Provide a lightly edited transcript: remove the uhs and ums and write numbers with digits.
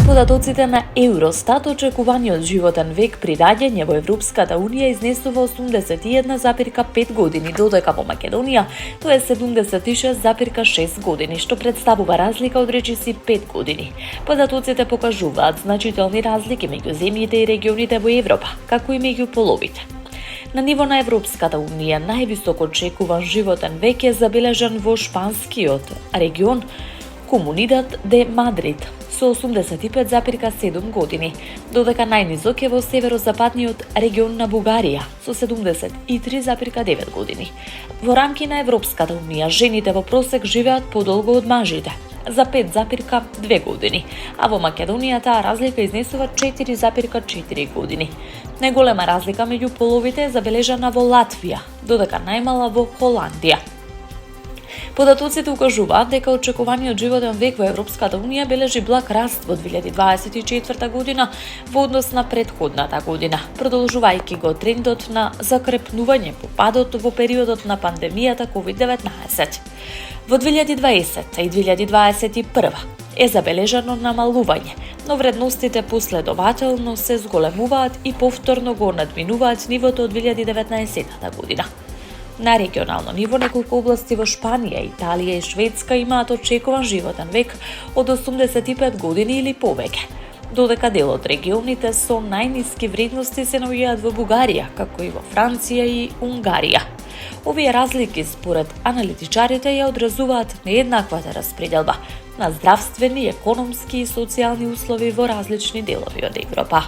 податоците на Евростат, очекуваниот животен век при раѓање во Европската Унија изнесува 81,5 години, додека во Македонија тоа е 76,6 години, што представува разлика од речиси 5 години. Податоците покажуваат значителни разлики меѓу земјите и регионите во Европа, како и меѓу половите. На ниво на Европската Унија највисоко очекуван животен век е забележан во шпанскиот регион Комунидад де Мадрид со 85,7 години, додека најнизок е во северозападниот регион на Бугарија со 73,9 години. Во рамки на Европската Унија жените во просек живеат подолго од мажите за 5,2 години, а во Македонија таа разлика изнесува 4,4 години. Најголема разлика меѓу половите е забележана во Латвија, додека најмала во Холандија. Податоците укажуваат дека очекуваниот животен век во Европската Унија бележи благ раст во 2024 година во однос на претходната година, продолжувајќи го трендот на закрепнување по падот во периодот на пандемијата COVID-19. Во 2020 и 2021 е забележано намалување, но вредностите последователно се зголемуваат и повторно го надминуваат нивото од 2019 година. На регионално ниво неколку области во Шпанија, Италија и Шведска имаат очекуван животен век од 85 години или повеќе, додека дел од регионите со најниски вредности се наоѓаат во Бугарија, како и во Франција и Унгарија. Овие разлики според аналитичарите ја одразуваат нееднаквата распределба на здравствени, економски и социјални услови во различни делови од Европа.